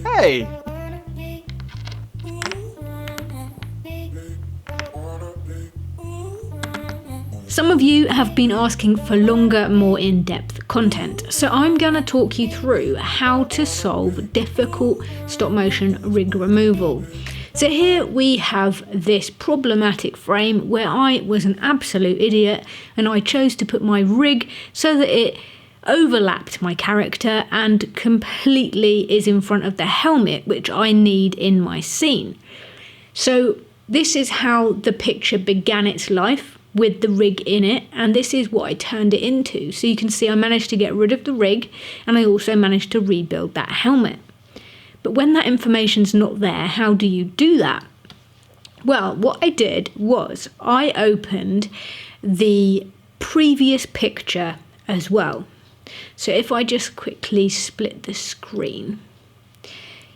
Hey! Some of you have been asking for longer, more in-depth content, so I'm going to talk you through how to solve difficult stop-motion rig removal. So here we have this problematic frame where I was an absolute idiot and I chose to put my rig so that it overlapped my character and completely is in front of the helmet which I need in my scene. So this is how the picture began its life, with the rig in it, and this is what I turned it into. So you can see I managed to get rid of the rig and I also managed to rebuild that helmet. But when that information's not there, how do you do that? Well, what I did was I opened the previous picture as well. So if I just quickly split the screen,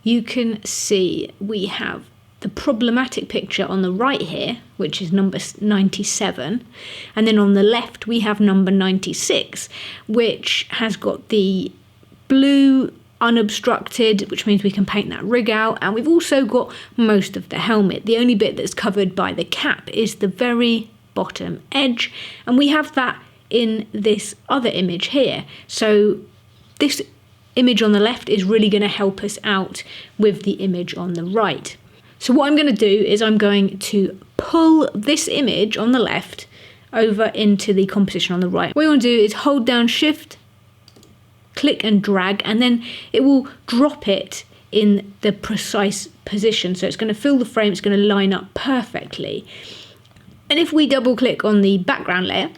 you can see we have the problematic picture on the right here, which is number 97, and then on the left we have number 96, which has got the blue unobstructed, which means we can paint that rig out, and we've also got most of the helmet. The only bit that's covered by the cap is the very bottom edge, and we have that in this other image here. So this image on the left is really going to help us out with the image on the right. So what I'm going to do is I'm going to pull this image on the left over into the composition on the right. What you want to do is hold down Shift, click and drag, and then it will drop it in the precise position. So it's going to fill the frame, it's going to line up perfectly. And if we double click on the background layer,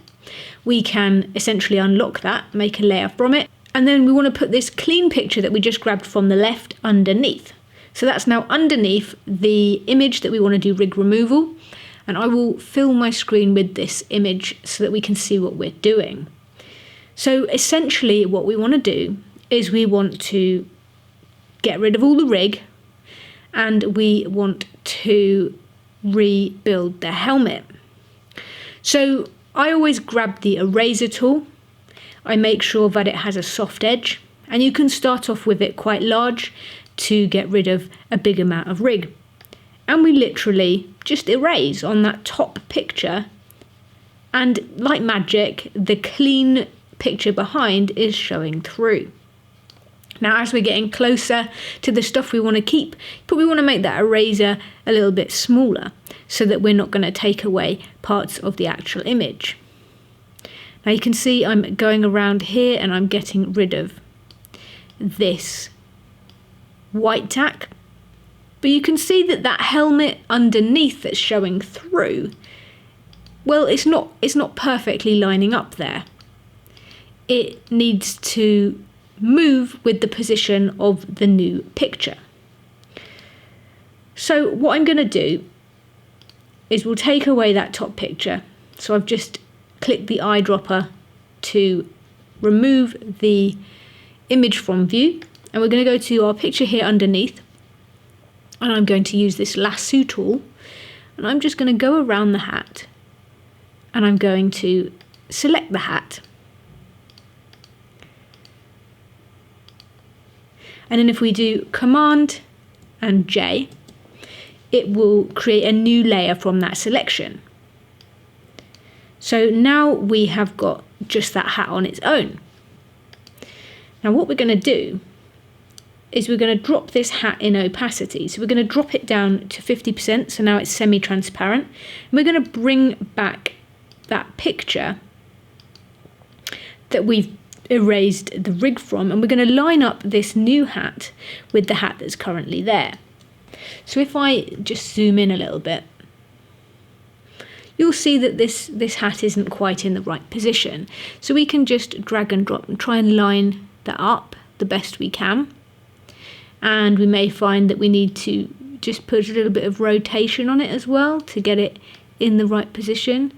we can essentially unlock that, make a layer from it. And then we want to put this clean picture that we just grabbed from the left underneath. So that's now underneath the image that we want to do rig removal, and I will fill my screen with this image so that we can see what we're doing. So essentially what we want to do is we want to get rid of all the rig and we want to rebuild the helmet. So I always grab the eraser tool. I make sure that it has a soft edge, and you can start off with it quite large to get rid of a big amount of rig. And we literally just erase on that top picture, and like magic, the clean picture behind is showing through. Now as we're getting closer to the stuff we want to keep, but we want to make that eraser a little bit smaller so that we're not going to take away parts of the actual image. Now you can see I'm going around here and I'm getting rid of this white tack, but you can see that that helmet underneath that's showing through, well, it's not perfectly lining up there. It needs to move with the position of the new picture. So what I'm going to do is we'll take away that top picture. So I've just clicked the eyedropper to remove the image from view. And we're going to go to our picture here underneath, and I'm going to use this lasso tool, and I'm just going to go around the hat, and I'm going to select the hat. And then if we do Command and J, it will create a new layer from that selection. So now we have got just that hat on its own. Now what we're going to do is we're going to drop this hat in opacity. So we're going to drop it down to 50%, so now it's semi-transparent. And we're going to bring back that picture that we've erased the rig from, and we're going to line up this new hat with the hat that's currently there. So if I just zoom in a little bit, you'll see that this hat isn't quite in the right position. So we can just drag and drop and try and line that up the best we can. And we may find that we need to just put a little bit of rotation on it as well to get it in the right position.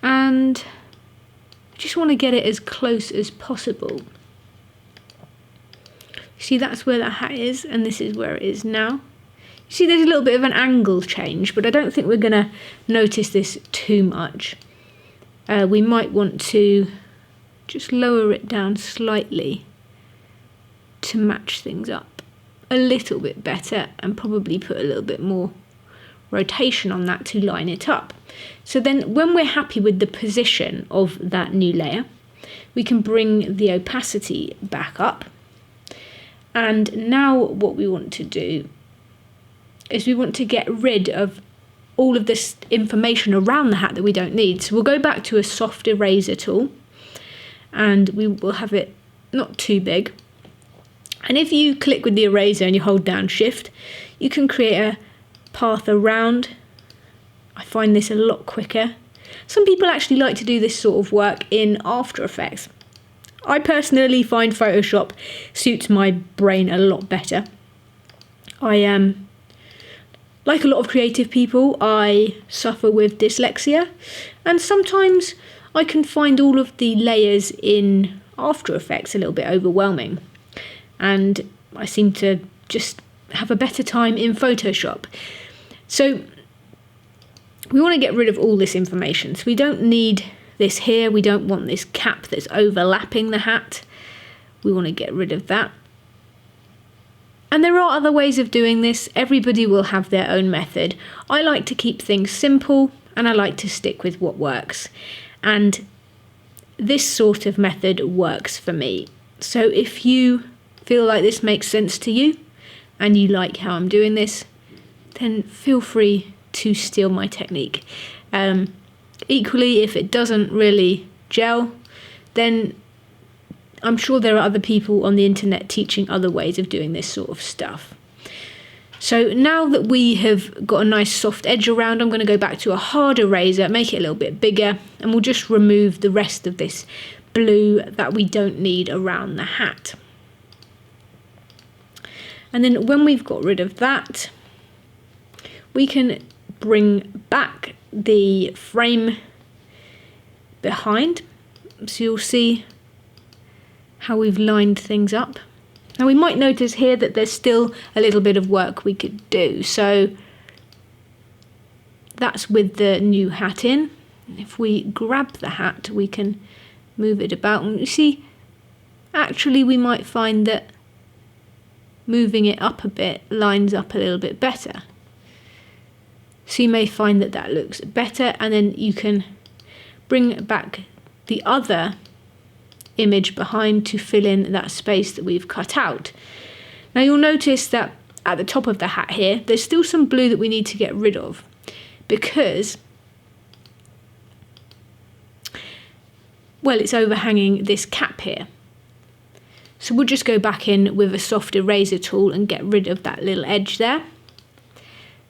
And just want to get it as close as possible. See, that's where that hat is, and this is where it is now. You see, there's a little bit of an angle change, but I don't think we're going to notice this too much. We might want to just lower it down slightly to match things up a little bit better and probably put a little bit more rotation on that to line it up. So then when we're happy with the position of that new layer, we can bring the opacity back up. And now what we want to do is we want to get rid of all of this information around the hat that we don't need. So we'll go back to a soft eraser tool and we will have it not too big. And if you click with the eraser and you hold down Shift, you can create a path around. I find this a lot quicker. Some people actually like to do this sort of work in After Effects. I personally find Photoshop suits my brain a lot better. I am, like a lot of creative people, I suffer with dyslexia, and sometimes I can find all of the layers in After Effects a little bit overwhelming, and I seem to just have a better time in Photoshop. So we want to get rid of all this information. So we don't need this here. We don't want this cap that's overlapping the hat. We want to get rid of that. And there are other ways of doing this. Everybody will have their own method. I like to keep things simple and I like to stick with what works. And this sort of method works for me. So if you feel like this makes sense to you and you like how I'm doing this, then feel free to steal my technique. Equally, if it doesn't really gel, then I'm sure there are other people on the internet teaching other ways of doing this sort of stuff. So now that we have got a nice soft edge around, I'm going to go back to a hard eraser, make it a little bit bigger, and we'll just remove the rest of this blue that we don't need around the hat. And then when we've got rid of that, we can bring back the frame behind. So you'll see how we've lined things up. Now we might notice here that there's still a little bit of work we could do. So that's with the new hat in. If we grab the hat, we can move it about. And you see, actually we might find that moving it up a bit lines up a little bit better. So you may find that that looks better, and then you can bring back the other image behind to fill in that space that we've cut out. Now you'll notice that at the top of the hat here, there's still some blue that we need to get rid of because, well, it's overhanging this cap here. So we'll just go back in with a soft eraser tool and get rid of that little edge there.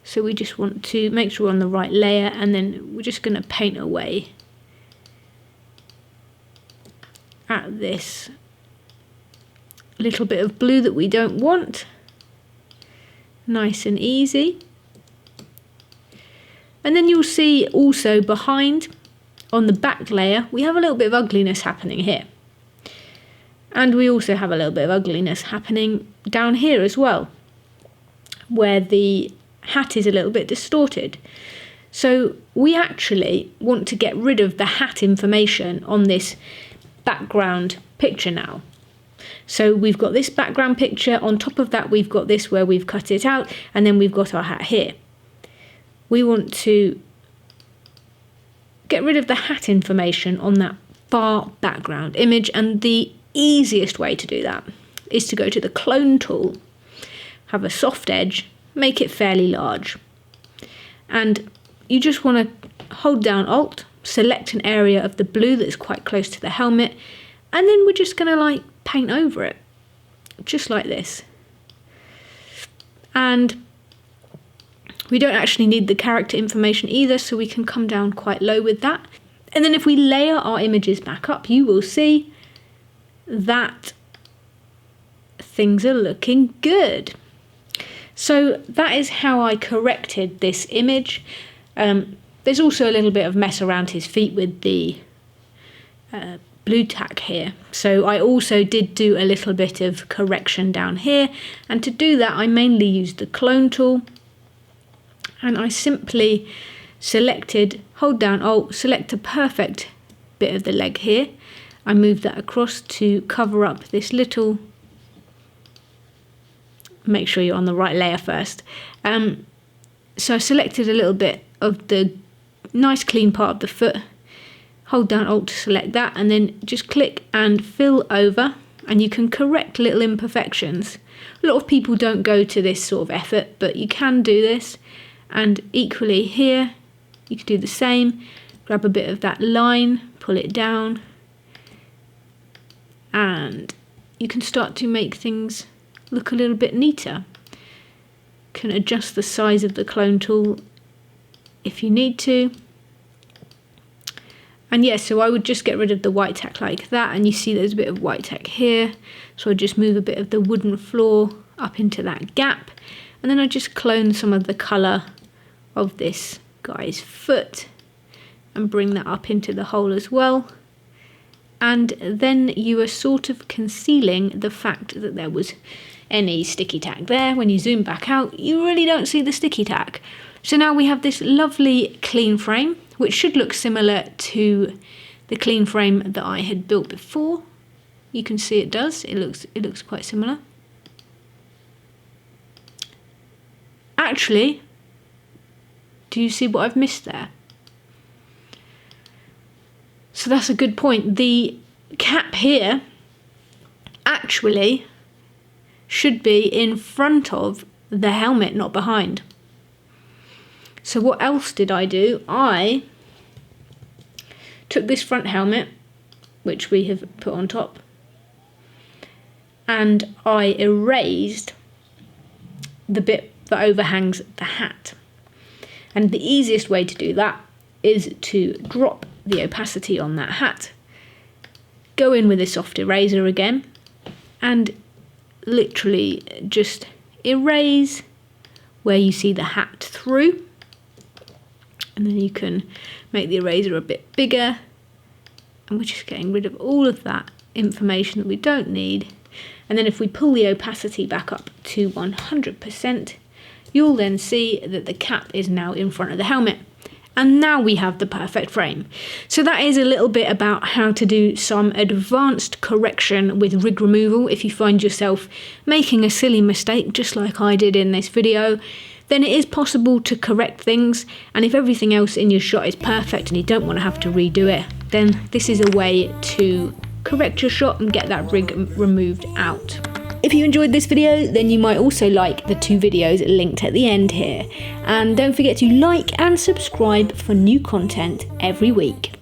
So we just want to make sure we're on the right layer, and then we're just going to paint away at this little bit of blue that we don't want. Nice and easy. And then you'll see also behind, on the back layer, we have a little bit of ugliness happening here. And we also have a little bit of ugliness happening down here as well, where the hat is a little bit distorted. So we actually want to get rid of the hat information on this background picture now. So we've got this background picture, on top of that we've got this where we've cut it out, and then we've got our hat here. We want to get rid of the hat information on that far background image, and the easiest way to do that is to go to the clone tool, have a soft edge, make it fairly large, and you just want to hold down Alt, select an area of the blue that's quite close to the helmet, and then we're just going to like paint over it, just like this. And we don't actually need the character information either, so we can come down quite low with that. And then if we layer our images back up, you will see that things are looking good. So that is how I corrected this image. There's also a little bit of mess around his feet with the blue tack here. So I also did do a little bit of correction down here. And to do that, I mainly used the clone tool. And I simply selected, hold down Alt, select a perfect bit of the leg here. I moved that across to cover up this little make sure you're on the right layer first. So I selected a little bit of the nice clean part of the foot, hold down Alt to select that, and then just click and fill over, and you can correct little imperfections. A lot of people don't go to this sort of effort, but you can do this. And equally here, you can do the same, grab a bit of that line, pull it down, and you can start to make things look a little bit neater. Can adjust the size of the clone tool if you need to. And yeah, so I would just get rid of the white tack like that, and you see there's a bit of white tack here, so I just move a bit of the wooden floor up into that gap, and then I just clone some of the colour of this guy's foot and bring that up into the hole as well. And then you are sort of concealing the fact that there was any sticky tack there. When you zoom back out, you really don't see the sticky tack. So now we have this lovely clean frame, which should look similar to the clean frame that I had built before. You can see it does. It looks quite similar. Actually, do you see what I've missed there? So that's a good point. The cap here actually should be in front of the helmet, not behind. So what else did I do? I took this front helmet, which we have put on top, and I erased the bit that overhangs the hat. And the easiest way to do that is to drop the opacity on that hat, go in with a soft eraser again, and literally just erase where you see the hat through. And then you can make the eraser a bit bigger, and we're just getting rid of all of that information that we don't need. And then if we pull the opacity back up to 100%, you'll then see that the cap is now in front of the helmet. And now we have the perfect frame. So that is a little bit about how to do some advanced correction with rig removal. If you find yourself making a silly mistake, just like I did in this video, then it is possible to correct things. And if everything else in your shot is perfect and you don't want to have to redo it, then this is a way to correct your shot and get that rig removed out. If you enjoyed this video, then you might also like the 2 videos linked at the end here. And don't forget to like and subscribe for new content every week.